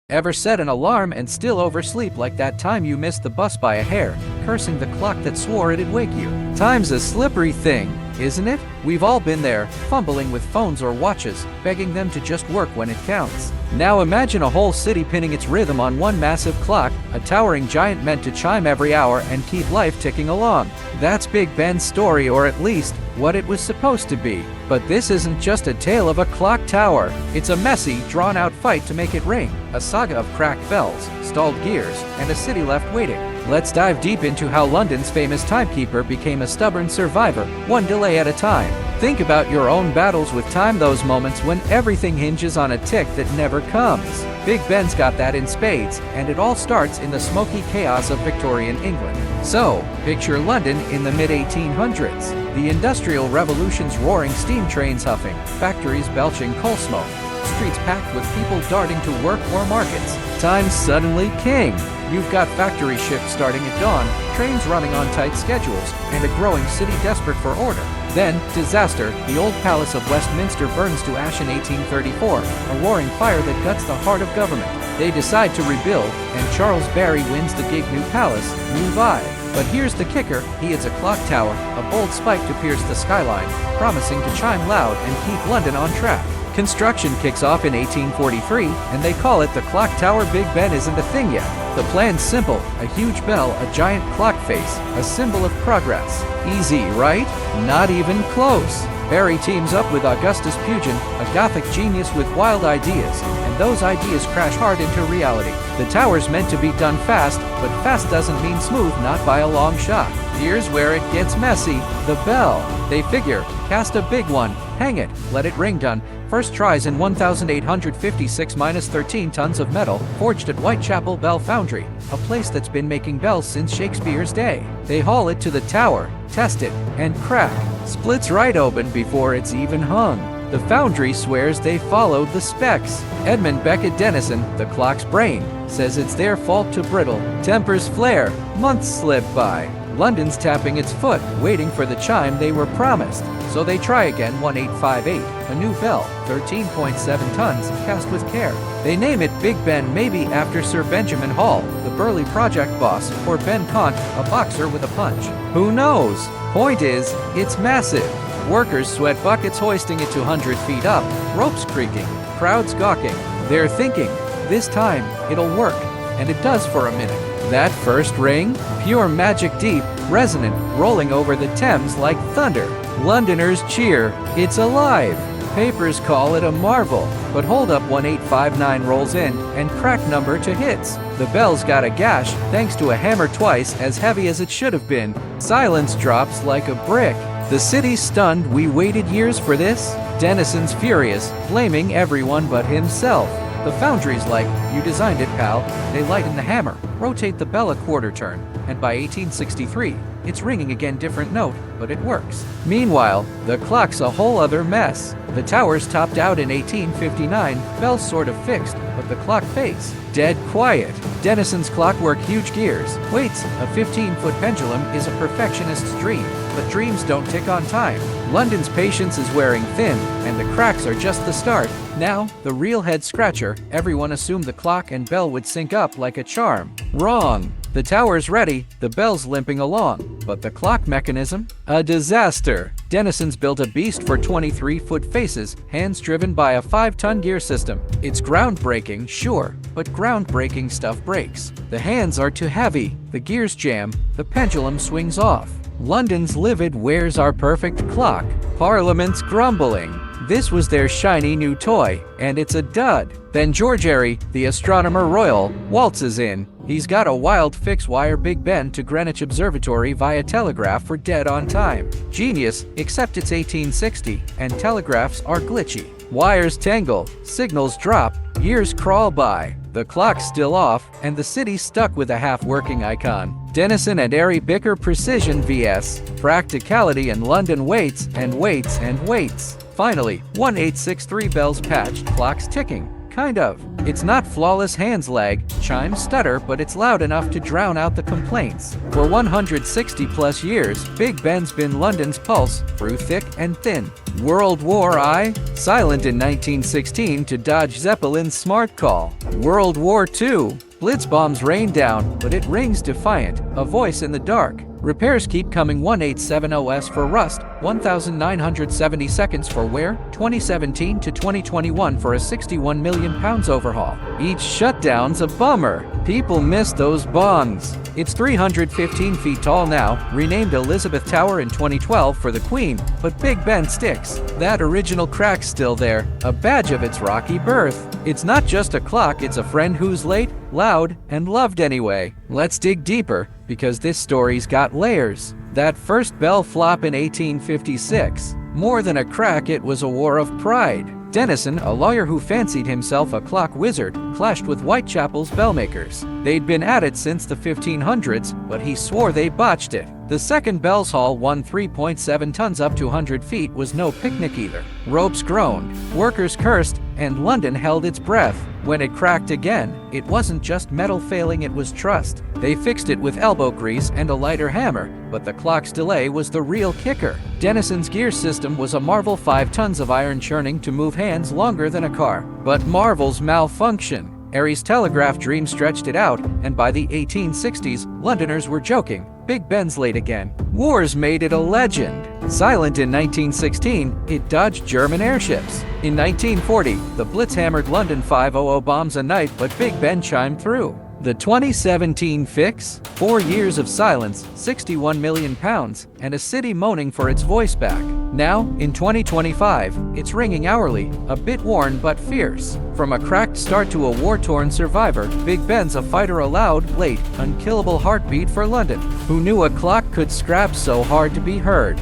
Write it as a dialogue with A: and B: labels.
A: Ever set an alarm and still oversleep like that time you missed the bus by a hair, cursing the clock that swore it'd wake you? Time's a slippery thing, isn't it? We've all been there, fumbling with phones or watches, begging them to just work when it counts. Now imagine a whole city pinning its rhythm on one massive clock, a towering giant meant to chime every hour and keep life ticking along. That's Big Ben's story, or at least, what it was supposed to be. But this isn't just a tale of a clock tower. It's a messy, drawn-out fight to make it ring. A saga of cracked bells, stalled gears, and a city left waiting. Let's dive deep into how London's famous timekeeper became a stubborn survivor, one delay at a time. Think about your own battles with time, those moments when everything hinges on a tick that never comes. Big Ben's got that in spades, and it all starts in the smoky chaos of Victorian England. So, picture London in the mid-1800s. The Industrial Revolution's roaring steam trains huffing, factories belching coal smoke, streets packed with people darting to work or markets. Time's suddenly king. You've got factory shifts starting at dawn, trains running on tight schedules, and a growing city desperate for order. Then, disaster, the old palace of Westminster burns to ash in 1834, a roaring fire that guts the heart of government. They decide to rebuild, and Charles Barry wins the gig. New palace, new vibe. But here's the kicker, he is a clock tower, a bold spike to pierce the skyline, promising to chime loud and keep London on track. Construction kicks off in 1843, and they call it the Clock Tower. Big Ben isn't a thing yet. The plan's simple, a huge bell, a giant clock face, a symbol of progress. Easy, right? Not even close. Barry teams up with Augustus Pugin, a Gothic genius with wild ideas, and those ideas crash hard into reality. The tower's meant to be done fast, but fast doesn't mean smooth, not by a long shot. Here's where it gets messy, the bell. They figure, cast a big one, hang it, let it ring. Done. First tries in 1,856-13 tons of metal, forged at Whitechapel Bell Foundry, a place that's been making bells since Shakespeare's day. They haul it to the tower, test it, and crack. Splits right open before it's even hung. The foundry swears they followed the specs. Edmund Beckett Dennison, the clock's brain, says it's their fault to brittle. Tempers flare, months slip by. London's tapping its foot, waiting for the chime they were promised. So they try again. 1858, a new bell, 13.7 tons, cast with care. They name it Big Ben, maybe after Sir Benjamin Hall, the burly project boss, or Ben Cont, a boxer with a punch. Who knows? Point is, it's massive. Workers sweat buckets hoisting it 200 feet up, ropes creaking, crowds gawking. They're thinking, this time, it'll work. And it does for a minute. That first ring? Pure magic, deep, resonant, rolling over the Thames like thunder. Londoners cheer. It's alive. Papers call it a marvel. But hold up, 1859 rolls in, and crack number 2 hits. The bell's got a gash, thanks to a hammer twice as heavy as it should have been. Silence drops like a brick. The city's stunned. We waited years for this? Dennison's furious, blaming everyone but himself. The foundry's like, you designed it, pal. They lighten the hammer, rotate the bell a quarter turn, and by 1863, it's ringing again, different note, but it works. Meanwhile, the clock's a whole other mess. The tower's topped out in 1859, bell's sort of fixed, but the clock face, dead quiet. Dennison's clockwork, huge gears, weights, a 15-foot pendulum is a perfectionist's dream, but dreams don't tick on time. London's patience is wearing thin, and the cracks are just the start. Now, the real head-scratcher, everyone assumed the clock and bell would sync up like a charm. Wrong. The tower's ready, the bell's limping along, but the clock mechanism? A disaster. Dennison's built a beast for 23-foot faces, hands driven by a 5-ton gear system. It's groundbreaking, sure, but groundbreaking stuff breaks. The hands are too heavy, the gears jam, the pendulum swings off. London's livid, where's our perfect clock? Parliament's grumbling. This was their shiny new toy, and it's a dud. Then George Airy, the astronomer royal, waltzes in. He's got a wild fix: wire Big Ben to Greenwich Observatory via telegraph for dead on time. Genius, except it's 1860, and telegraphs are glitchy. Wires tangle, signals drop, years crawl by. The clock's still off, and the city's stuck with a half-working icon. Dennison and Airy bicker precision vs. practicality, and London waits and waits and waits. Finally, 1863 bells patched, clock's ticking. Kind of. It's not flawless hands lag, chime stutter, but it's loud enough to drown out the complaints. For 160 plus years, Big Ben's been London's pulse, through thick and thin. World War I? Silent in 1916 to dodge Zeppelin's smart call. World War II? Blitz bombs rain down, but it rings defiant, a voice in the dark. Repairs keep coming. 1870s for rust, 1,970 seconds for wear, 2017 to 2021 for a £61 million overhaul. Each shutdown's a bummer. People miss those bongs. It's 315 feet tall now, renamed Elizabeth Tower in 2012 for the Queen, but Big Ben sticks. That original crack's still there, a badge of its rocky birth. It's not just a clock, it's a friend who's late, loud, and loved anyway. Let's dig deeper, because this story's got layers. That first bell flop in 1856. More than a crack, it was a war of pride. Denison, a lawyer who fancied himself a clock wizard, clashed with Whitechapel's bellmakers. They'd been at it since the 1500s, but he swore they botched it. The second bell's haul, 3.7 tons up to 100 feet, was no picnic either. Ropes groaned, workers cursed, and London held its breath. When it cracked again, it wasn't just metal failing, it was trust. They fixed it with elbow grease and a lighter hammer, but the clock's delay was the real kicker. Denison's gear system was a marvel, 5 tons of iron churning to move hands longer than a car. But marvels malfunction. Aries' telegraph dream stretched it out, and by the 1860s, Londoners were joking. Big Ben's late again. Wars made it a legend. Silent in 1916, it dodged German airships. In 1940, the Blitz hammered London 500 bombs a night, but Big Ben chimed through. The 2017 fix? 4 years of silence, £61 million, and a city moaning for its voice back. Now, in 2025, it's ringing hourly, a bit worn but fierce. From a cracked start to a war-torn survivor, Big Ben's a fighter, a loud, late, unkillable heartbeat for London. Who knew a clock could scrap so hard to be heard?